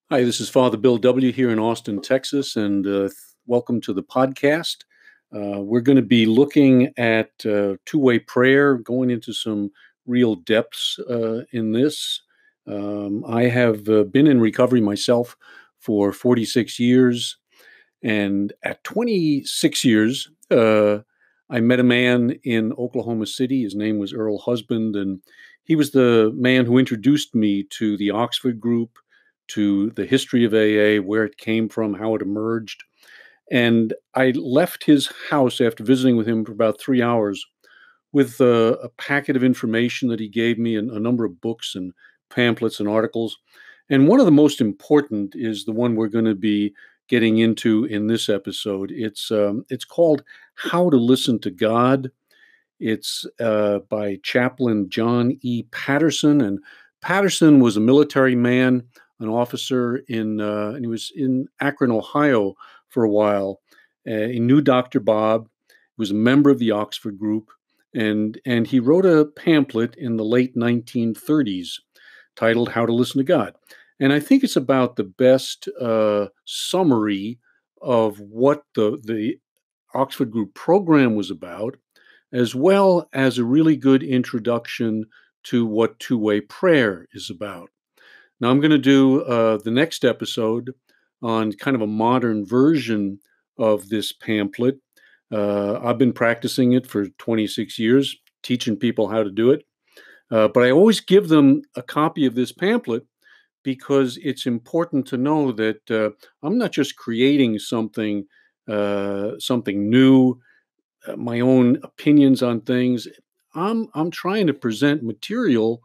Hi, this is Father Bill W. here in Austin, Texas, and welcome to the podcast. We're going to be looking at two-way prayer, going into some real depths in this. I have been in recovery myself for 46 years, and at 26 years, I met a man in Oklahoma City. His name was Earl Husband, and he was the man who introduced me to the Oxford group, to the history of AA, where it came from, how it emerged. And I left his house after visiting with him for about 3 hours with a packet of information that he gave me and a number of books and pamphlets and articles. And one of the most important is the one we're going to be getting into in this episode. It's called How to Listen to God. It's by Chaplain John E. Patterson. And Patterson was a military man, an officer and he was in Akron, Ohio for a while. He knew Dr. Bob, was a member of the Oxford group, and he wrote a pamphlet in the late 1930s titled How to Listen to God. And I think it's about the best summary of what the Oxford group program was about, as well as a really good introduction to what two-way prayer is about. Now, I'm going to do the next episode on kind of a modern version of this pamphlet. I've been practicing it for 26 years, teaching people how to do it. But I always give them a copy of this pamphlet because it's important to know that I'm not just creating something new, my own opinions on things. I'm trying to present material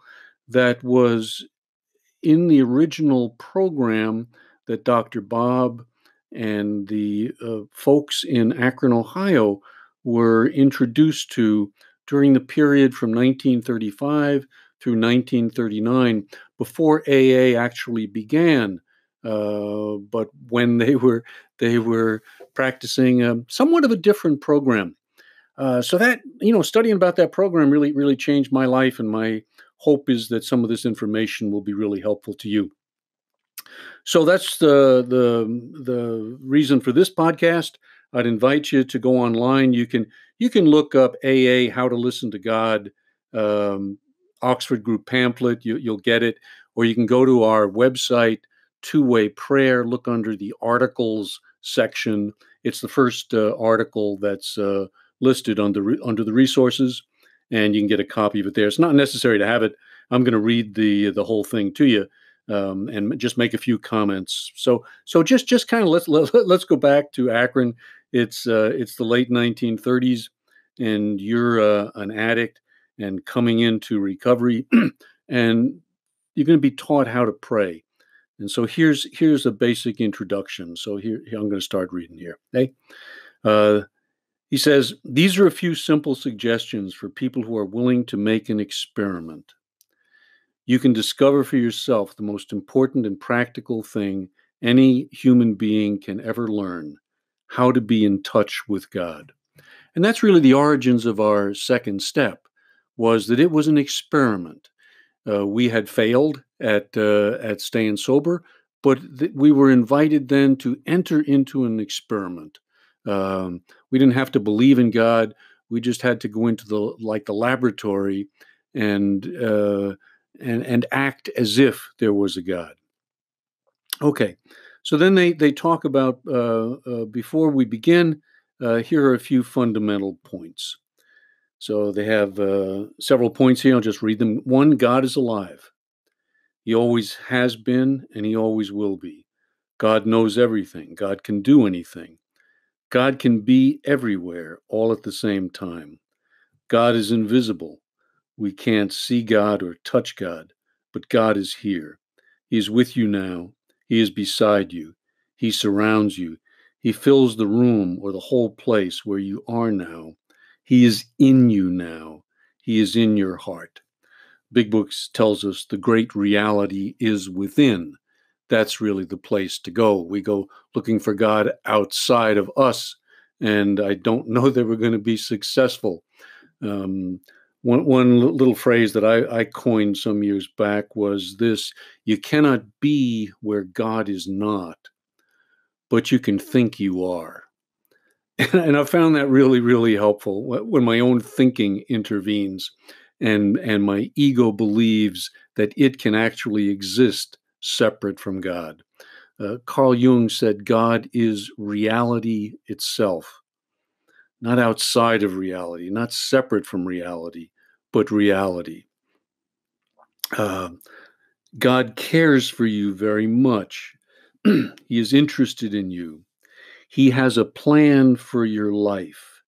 that was in the original program that Dr. Bob and the folks in Akron, Ohio were introduced to during the period from 1935 through 1939, before AA actually began. But when they were practicing somewhat of a different program. So that, studying about that program really changed my life, and my hope is that some of this information will be really helpful to you. So that's the reason for this podcast. I'd invite you to go online. You can look up AA, How to Listen to God, Oxford Group pamphlet. You'll get it, or you can go to our website, Two-Way Prayer. Look under the articles section. It's the first article that's listed under the resources, and you can get a copy of it there. It's not necessary to have it. I'm going to read the whole thing to you. And just make a few comments. So just kind of let's go back to Akron. It's the late 1930s, and you're an addict and coming into recovery, and you're going to be taught how to pray. And so here's a basic introduction. So here I'm going to start reading here. Okay. He says, these are a few simple suggestions for people who are willing to make an experiment. You can discover for yourself the most important and practical thing any human being can ever learn: how to be in touch with God. And that's really the origins of our second step, was that it was an experiment. We had failed at staying sober, but we were invited then to enter into an experiment. We didn't have to believe in God. We just had to go into the laboratory and act as if there was a God. Okay, so then they talk about, before we begin, here are a few fundamental points. So they have several points here. I'll just read them. One, God is alive. He always has been, and he always will be. God knows everything. God can do anything. God can be everywhere, all at the same time. God is invisible. We can't see God or touch God, but God is here. He is with you now. He is beside you. He surrounds you. He fills the room or the whole place where you are now. He is in you now. He is in your heart. Big Books tells us the great reality is within. That's really the place to go. We go looking for God outside of us, and I don't know that we're going to be successful. One little phrase that I coined some years back was this: you cannot be where God is not, but you can think you are. And I found that really, really helpful when my own thinking intervenes and my ego believes that it can actually exist separate from God. Carl Jung said God is reality itself, not outside of reality, not separate from reality, but reality. Uh, God cares for you very much. He is interested in you. He has a plan for your life.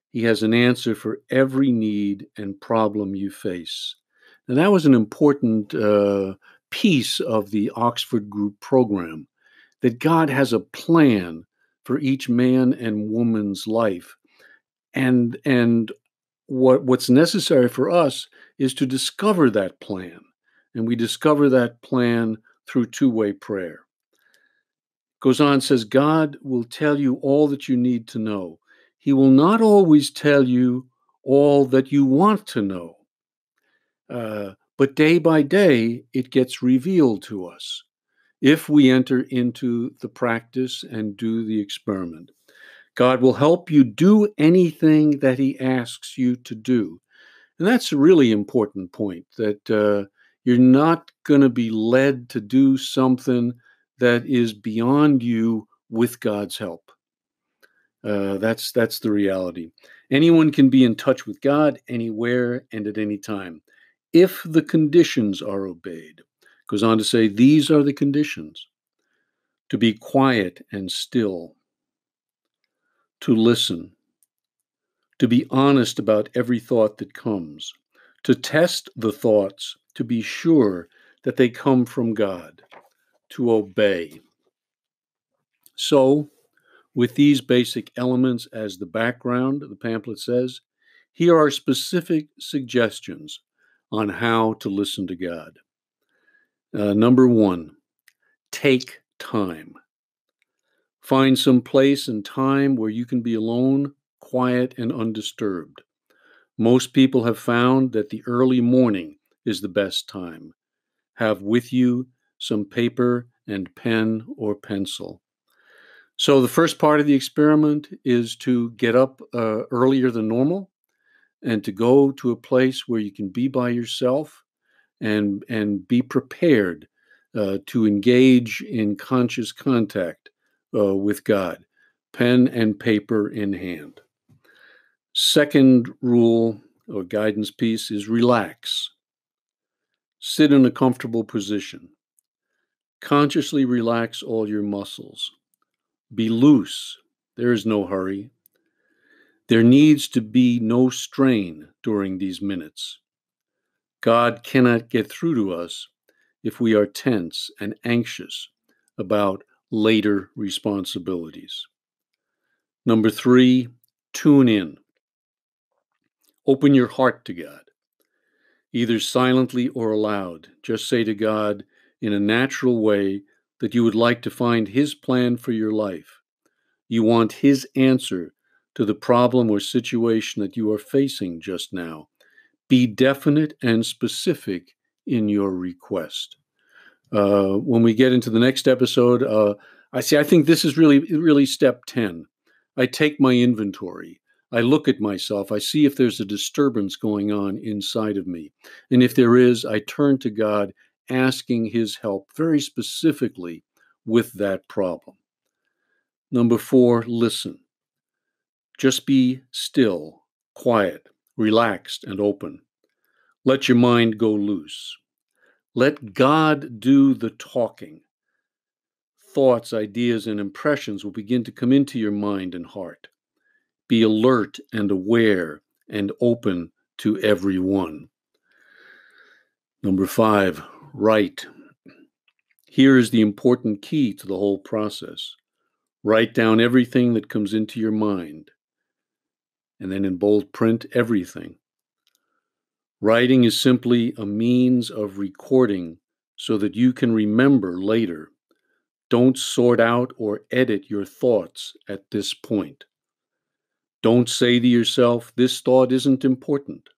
He has an answer for every need and problem you face. And that was an important piece of the Oxford Group program, that God has a plan for each man and woman's life. And what's necessary for us is to discover that plan. And we discover that plan through two-way prayer. Goes on, says, God will tell you all that you need to know. He will not always tell you all that you want to know. But day by day, it gets revealed to us if we enter into the practice and do the experiment. God will help you do anything that He asks you to do. And that's a really important point, that you're not going to be led to do something that is beyond you with God's help. That's the reality. Anyone can be in touch with God anywhere and at any time, if the conditions are obeyed. Goes on to say, these are the conditions: to be quiet and still, to listen, to be honest about every thought that comes, to test the thoughts, to be sure that they come from God, to obey. So, with these basic elements as the background, the pamphlet says, here are specific suggestions on how to listen to God. Number one, take time. Find some place and time where you can be alone, quiet, and undisturbed. Most people have found that the early morning is the best time. Have with you some paper and pen or pencil. So the first part of the experiment is to get up earlier than normal and to go to a place where you can be by yourself and be prepared to engage in conscious contact with God, pen and paper in hand. Second rule or guidance piece is relax. Sit in a comfortable position. Consciously relax all your muscles. Be loose. There is no hurry. There needs to be no strain during these minutes. God cannot get through to us if we are tense and anxious about later responsibilities. Number three, tune in. Open your heart to God, either silently or aloud. Just say to God in a natural way that you would like to find His plan for your life. You want His answer to the problem or situation that you are facing just now. Be definite and specific in your request. When we get into the next episode, I think this is really step 10. I take my inventory. I look at myself. I see if there's a disturbance going on inside of me. And if there is, I turn to God, asking His help very specifically with that problem. Number 4, listen. Just be still, quiet, relaxed, and open. Let your mind go loose. Let God do the talking. Thoughts, ideas, and impressions will begin to come into your mind and heart. Be alert and aware and open to every one. Number 5, write. Here is the important key to the whole process. Write down everything that comes into your mind, and then in bold print, everything. Writing is simply a means of recording so that you can remember later. Don't sort out or edit your thoughts at this point. Don't say to yourself, this thought isn't important.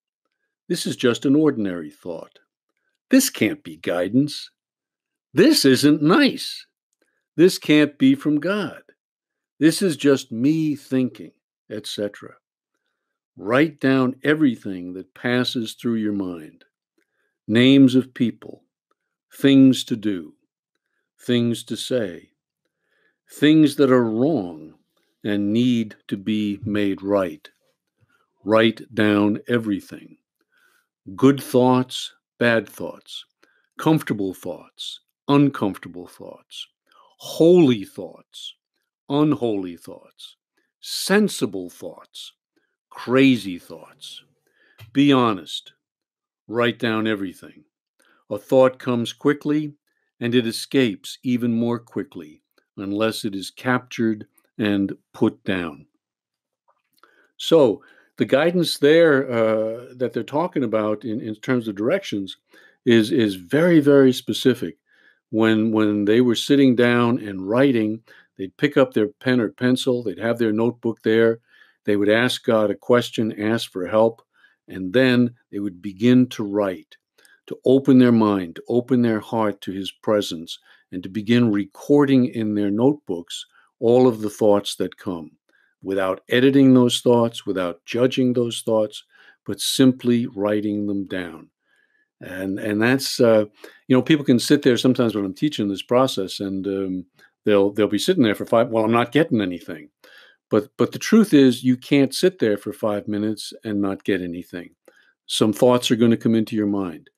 This is just an ordinary thought. This can't be guidance. This isn't nice. This can't be from God. This is just me thinking, etc. Write down everything that passes through your mind. Names of people, things to do, things to say, things that are wrong and need to be made right. Write down everything. Good thoughts, bad thoughts, comfortable thoughts, uncomfortable thoughts, holy thoughts, unholy thoughts, sensible thoughts, crazy thoughts. Be honest. Write down everything. A thought comes quickly and it escapes even more quickly unless it is captured and put down. So the guidance there that they're talking about in terms of directions is very, very specific. When they were sitting down and writing, they'd pick up their pen or pencil, they'd have their notebook there, they would ask God a question, ask for help, and then they would begin to write, to open their mind, to open their heart to His presence, and to begin recording in their notebooks all of the thoughts that come, without editing those thoughts, without judging those thoughts, but simply writing them down. And that's people can sit there sometimes when I'm teaching this process, and they'll be sitting there for five. Well, I'm not getting anything, but the truth is you can't sit there for 5 minutes and not get anything. Some thoughts are going to come into your mind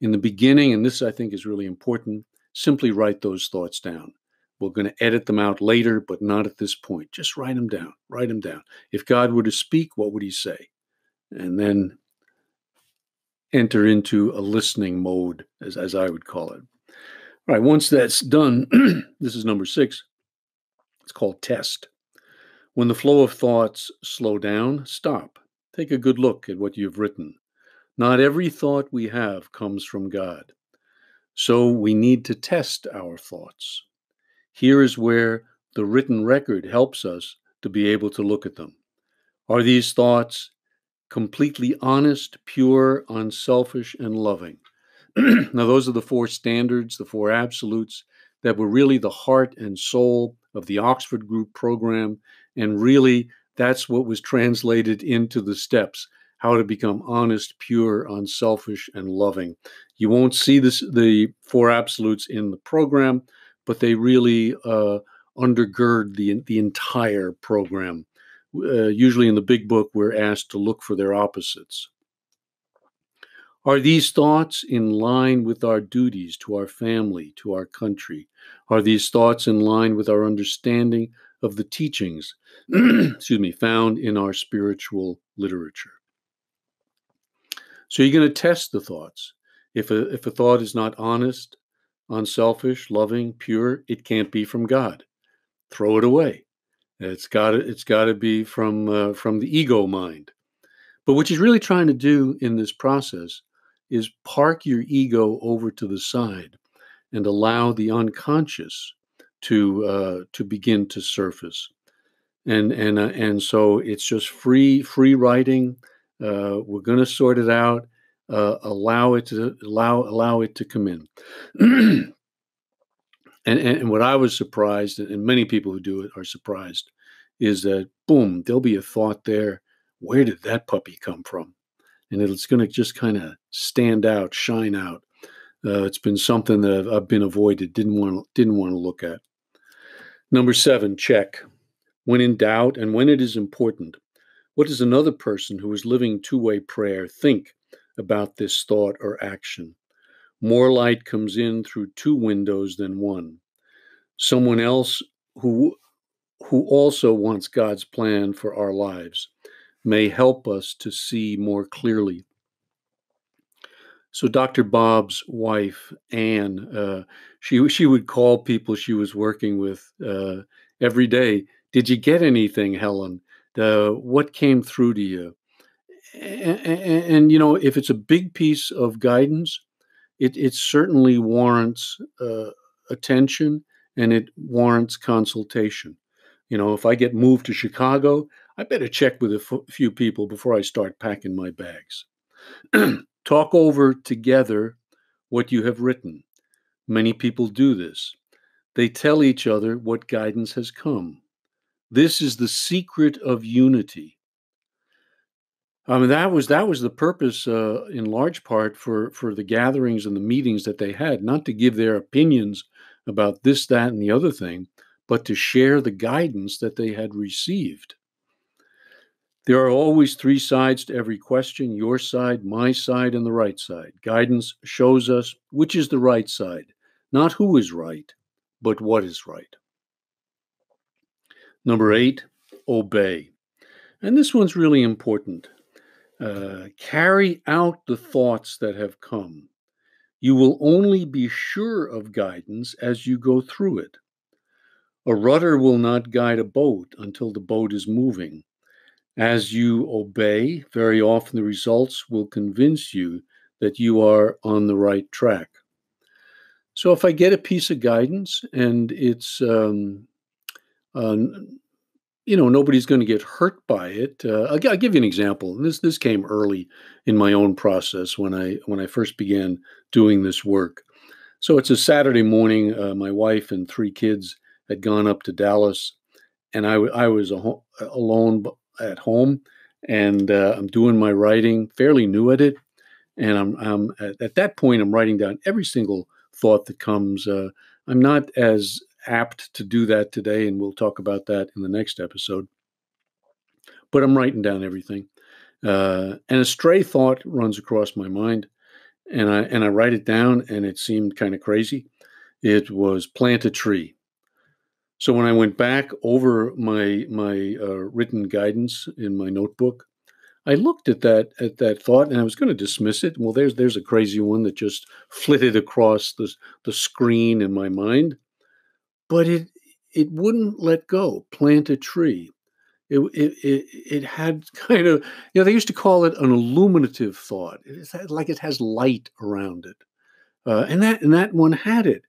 in the beginning, and this I think is really important. Simply write those thoughts down. We're going to edit them out later, but not at this point. Just write them down. Write them down. If God were to speak, what would He say? And then enter into a listening mode, as I would call it. All right, once that's done, this is number 6. It's called test. When the flow of thoughts slow down, stop. Take a good look at what you've written. Not every thought we have comes from God. So we need to test our thoughts. Here is where the written record helps us to be able to look at them. Are these thoughts completely honest, pure, unselfish, and loving? Now, those are the 4 standards, the 4 absolutes that were really the heart and soul of the Oxford Group program. And really, that's what was translated into the steps, how to become honest, pure, unselfish, and loving. You won't see the 4 absolutes in the program, but they really undergird the entire program. Usually in the big book, we're asked to look for their opposites. Are these thoughts in line with our duties to our family, to our country? Are these thoughts in line with our understanding of the teachings, found in our spiritual literature? So you're going to test the thoughts. If a thought is not honest, unselfish, loving, pure, it can't be from God. Throw it away. It's got to be from the ego mind. But what you're really trying to do in this process is park your ego over to the side and allow the unconscious to begin to surface. And so it's just free writing. We're going to sort it out. Allow it to come in. And what I was surprised, and many people who do it are surprised, is that boom, there'll be a thought there. Where did that puppy come from? And it's going to just kind of stand out, shine out. It's been something that I've been avoided, didn't want to look at. Number 7, check. When in doubt and when it is important, what does another person who is living two-way prayer think about this thought or action? More light comes in through 2 windows than one. Someone else who also wants God's plan for our lives may help us to see more clearly. So Dr. Bob's wife, Anne, she would call people she was working with every day. Did you get anything, Helen? What came through to you? And if it's a big piece of guidance, it certainly warrants attention and it warrants consultation. If I get moved to Chicago, I better check with a few people before I start packing my bags. Talk over together what you have written. Many people do this. They tell each other what guidance has come. This is the secret of unity. I mean, that was the purpose, in large part, for the gatherings and the meetings that they had, not to give their opinions about this, that, and the other thing, but to share the guidance that they had received. There are always three sides to every question: your side, my side, and the right side. Guidance shows us which is the right side, not who is right, but what is right. Number 8, obey. And this one's really important. Carry out the thoughts that have come. You will only be sure of guidance as you go through it. A rudder will not guide a boat until the boat is moving. As you obey, very often the results will convince you that you are on the right track. So if I get a piece of guidance and it's uh, nobody's going to get hurt by it. I'll give you an example. This came early in my own process when I first began doing this work. So it's a Saturday morning. My wife and 3 kids had gone up to Dallas, and I was alone at home, and I'm doing my writing, fairly new at it, and I'm at that point I'm writing down every single thought that comes. I'm not as apt to do that today, and we'll talk about that in the next episode. But I'm writing down everything, and a stray thought runs across my mind, and I write it down, and it seemed kind of crazy. It was plant a tree. So when I went back over my written guidance in my notebook, I looked at that thought, and I was going to dismiss it. Well, there's a crazy one that just flitted across the screen in my mind, but it wouldn't let go. Plant a tree. It had kind of, they used to call it an illuminative thought. It's like it has light around it, and that one had it.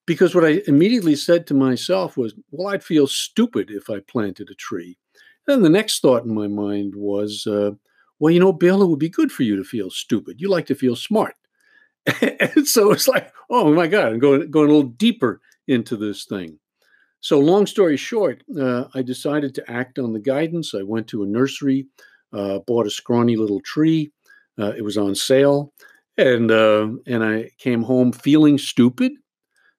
Because what I immediately said to myself was, well, I'd feel stupid if I planted a tree. Then the next thought in my mind was, well, Bill, it would be good for you to feel stupid. You like to feel smart. And so it's like, oh my God, I'm going a little deeper into this thing. So long story short, I decided to act on the guidance. I went to a nursery, bought a scrawny little tree. It was on sale, and I came home feeling stupid.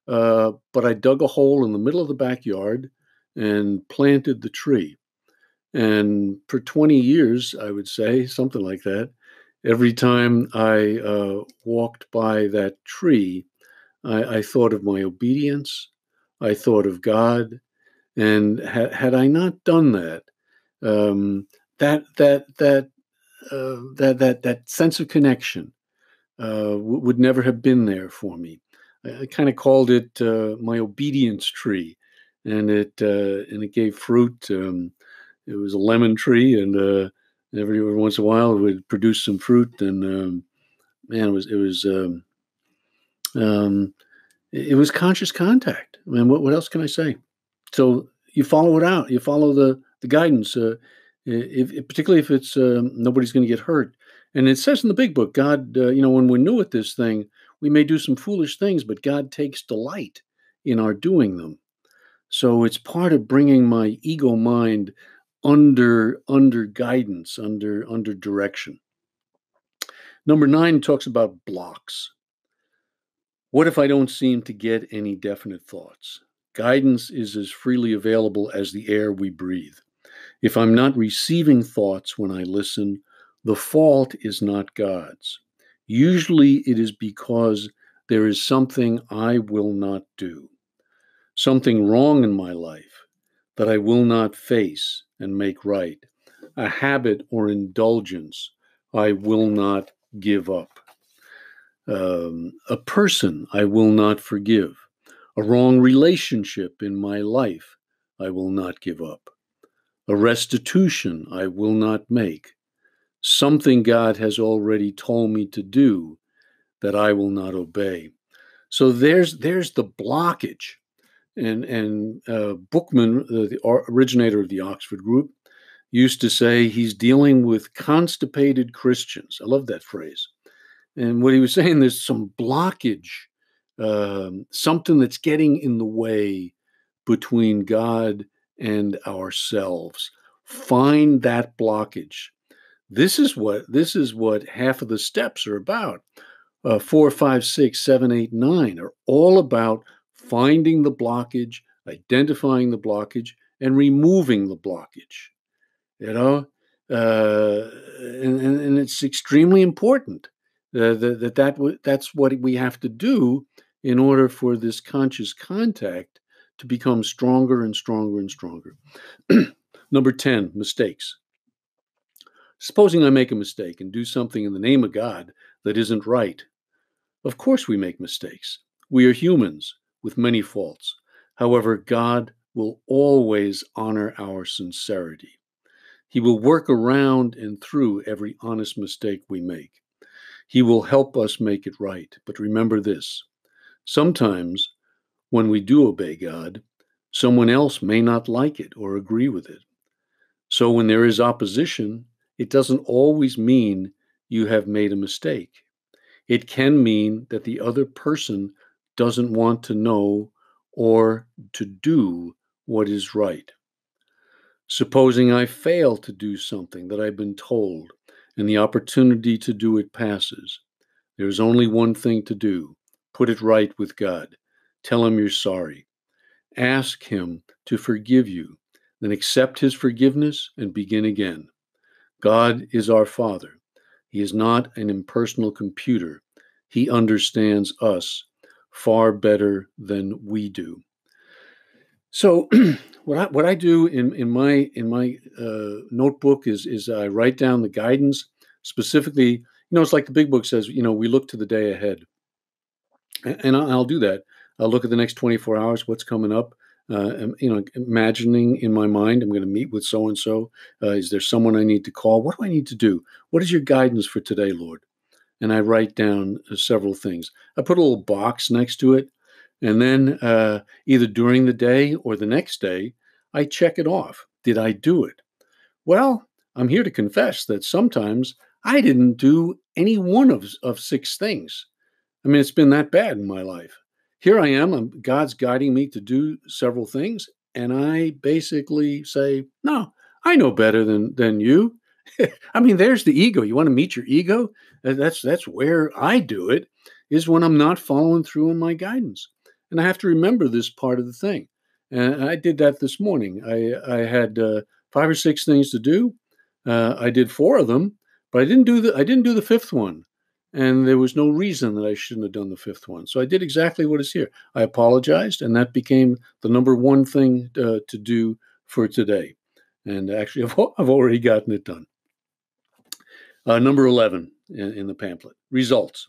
But I dug a hole in the middle of the backyard and planted the tree. And for 20 years, I would say, something like that, every time I walked by that tree, I thought of my obedience. I thought of God. And had I not done that, um, that sense of connection would never have been there for me. I kind of called it my obedience tree, and it gave fruit. It was a lemon tree, and every once in a while it would produce some fruit. And man, um, it was conscious contact. I mean, what else can I say? So you follow it out. You follow the guidance. Particularly if it's nobody's going to get hurt. And it says in the big book, God, when we're new at this thing, we may do some foolish things, but God takes delight in our doing them. So it's part of bringing my ego mind under guidance, under direction. Number 9 talks about blocks. What if I don't seem to get any definite thoughts? Guidance is as freely available as the air we breathe. If I'm not receiving thoughts when I listen, the fault is not God's. Usually it is because there is something I will not do, something wrong in my life that I will not face and make right, a habit or indulgence I will not give up, a person I will not forgive, a wrong relationship in my life I will not give up, a restitution I will not make, something God has already told me to do that I will not obey. So there's the blockage, and Bookman, the originator of the Oxford group, used to say he's dealing with constipated Christians. I love that phrase. And what he was saying, there's some blockage, something that's getting in the way between God and ourselves. Find that blockage. This is what half of the steps are about. 4, 5, 6, 7, 8, 9 are all about finding the blockage, identifying the blockage, and removing the blockage. You know, and it's extremely important that's what we have to do in order for this conscious contact to become stronger and stronger and stronger. Number 10, mistakes. Supposing I make a mistake and do something in the name of God that isn't right. Of course we make mistakes. We are humans with many faults. However, God will always honor our sincerity. He will work around and through every honest mistake we make. He will help us make it right. But remember this, sometimes when we do obey God, someone else may not like it or agree with it. So when there is opposition, it doesn't always mean you have made a mistake. It can mean that the other person doesn't want to know or to do what is right. Supposing I fail to do something that I've been told and the opportunity to do it passes, there's only one thing to do. Put it right with God. Tell him you're sorry. Ask him to forgive you, then accept his forgiveness and begin again. God is our Father. He is not an impersonal computer. He understands us far better than we do. So, what I do in my notebook is I write down the guidance specifically. It's like the big book says. We look to the day ahead, and I'll do that. I'll look at the next 24 hours, what's coming up. Imagining in my mind, I'm going to meet with so and so. Is there someone I need to call? What do I need to do? What is your guidance for today, Lord? And I write down several things. I put a little box next to it, and then either during the day or the next day, I check it off. Did I do it? Well, I'm here to confess that sometimes I didn't do any one of 6 things. I mean, it's been that bad in my life. Here I am, God's guiding me to do several things, and I basically say, no, I know better than you. I mean, there's the ego. You want to meet your ego? That's where I do it, is when I'm not following through on my guidance. And I have to remember this part of the thing. And I did that this morning. I had 5 or 6 things to do. I did 4 of them, but I didn't do the 5th one. And there was no reason that I shouldn't have done the 5th one. So I did exactly what is here. I apologized, and that became the number one thing to do for today. And actually, I've already gotten it done. Number 11 in the pamphlet, results.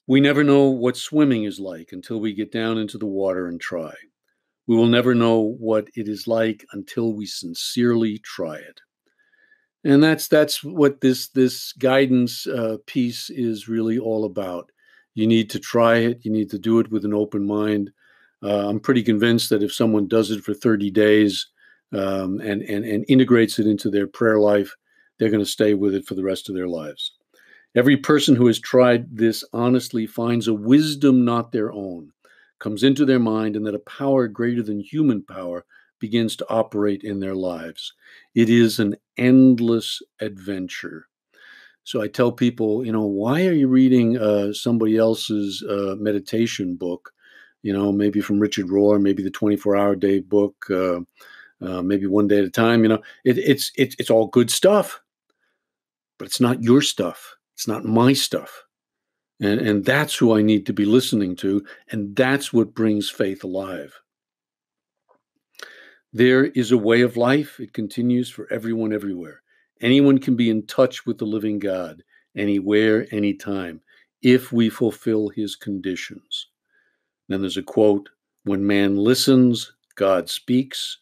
We never know what swimming is like until we get down into the water and try. We will never know what it is like until we sincerely try it. And that's what this guidance piece is really all about. You need to try it. You need to do it with an open mind. I'm pretty convinced that if someone does it for 30 days and integrates it into their prayer life, they're going to stay with it for the rest of their lives. Every person who has tried this honestly finds a wisdom not their own, comes into their mind, and that a power greater than human power begins to operate in their lives. It is an endless adventure. So I tell people, why are you reading somebody else's meditation book? Maybe from Richard Rohr, maybe the 24-Hour Day book, maybe One Day at a Time. It's all good stuff, but it's not your stuff. It's not my stuff. And that's who I need to be listening to, and that's what brings faith alive. There is a way of life. It continues for everyone everywhere. Anyone can be in touch with the living God, anywhere, anytime, if we fulfill his conditions. Then there's a quote, when man listens, God speaks.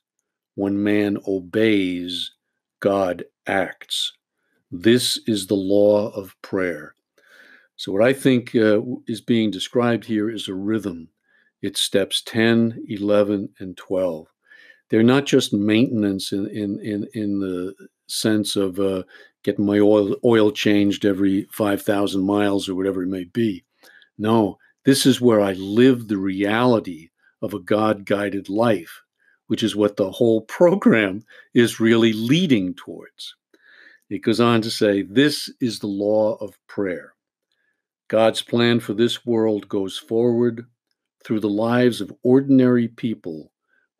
When man obeys, God acts. This is the law of prayer. So what I think is being described here is a rhythm. It's steps 10, 11, and 12. They're not just maintenance in the sense of getting my oil changed every 5,000 miles or whatever it may be. No, this is where I live the reality of a God-guided life, which is what the whole program is really leading towards. It goes on to say, this is the law of prayer. God's plan for this world goes forward through the lives of ordinary people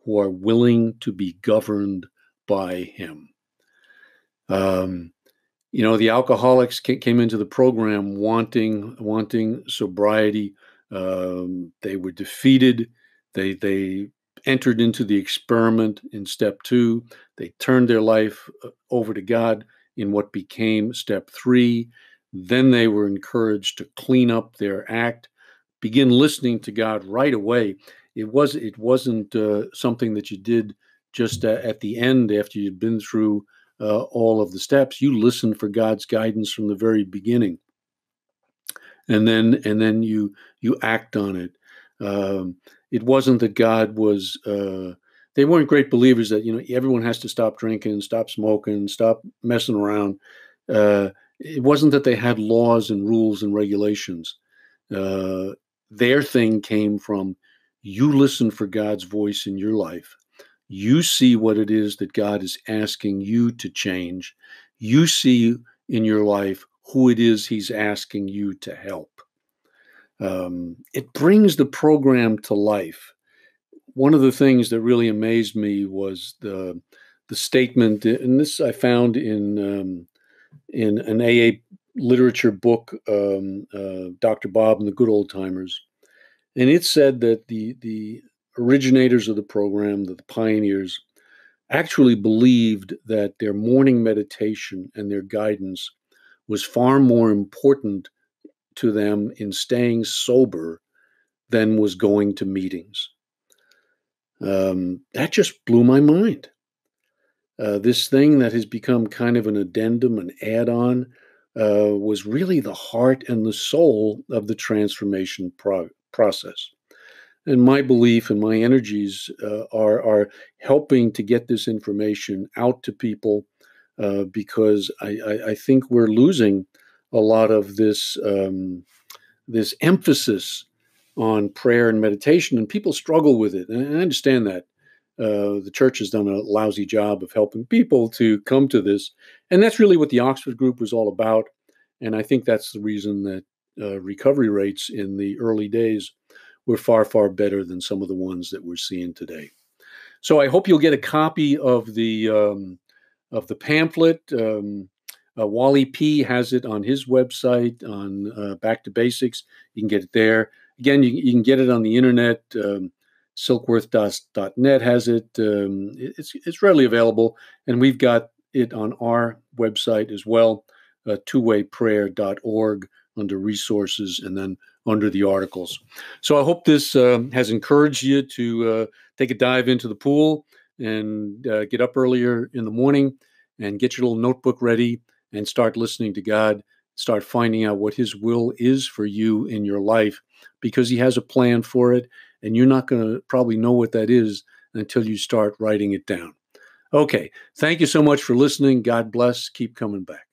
who are willing to be governed by Him. The alcoholics came into the program wanting sobriety. They were defeated. They entered into the experiment in step 2. They turned their life over to God in what became step 3. Then they were encouraged to clean up their act, begin listening to God right away. It wasn't something that you did just at the end after you'd been through all of the steps. You listened for God's guidance from the very beginning, and then you act on it. It wasn't that God was. They weren't great believers that everyone has to stop drinking, stop smoking, stop messing around. It wasn't that they had laws and rules and regulations. Their thing came from, you listen for God's voice in your life. You see what it is that God is asking you to change. You see in your life who it is He's asking you to help. It brings the program to life. One of the things that really amazed me was the statement, and this I found in an AA literature book, Dr. Bob and the Good Old Timers. And it said that the originators of the program, the pioneers, actually believed that their morning meditation and their guidance was far more important to them in staying sober than was going to meetings. That just blew my mind. This thing that has become kind of an addendum, an add-on, was really the heart and the soul of the transformation process. And my belief and my energies are helping to get this information out to people, because I think we're losing a lot of this emphasis on prayer and meditation, and people struggle with it. And I understand that. The church has done a lousy job of helping people to come to this. And that's really what the Oxford group was all about. And I think that's the reason that recovery rates in the early days were far, far better than some of the ones that we're seeing today. So I hope you'll get a copy of the pamphlet. Wally P. has it on his website on Back to Basics. You can get it there. Again, you can get it on the internet. Silkworth.net has it. It's readily available, and we've got it on our website as well, twowayprayer.org, under resources and then under the articles. So I hope this has encouraged you to take a dive into the pool and get up earlier in the morning and get your little notebook ready and start listening to God. Start finding out what His will is for you in your life, because He has a plan for it, and you're not going to probably know what that is until you start writing it down. Okay, thank you so much for listening. God bless. Keep coming back.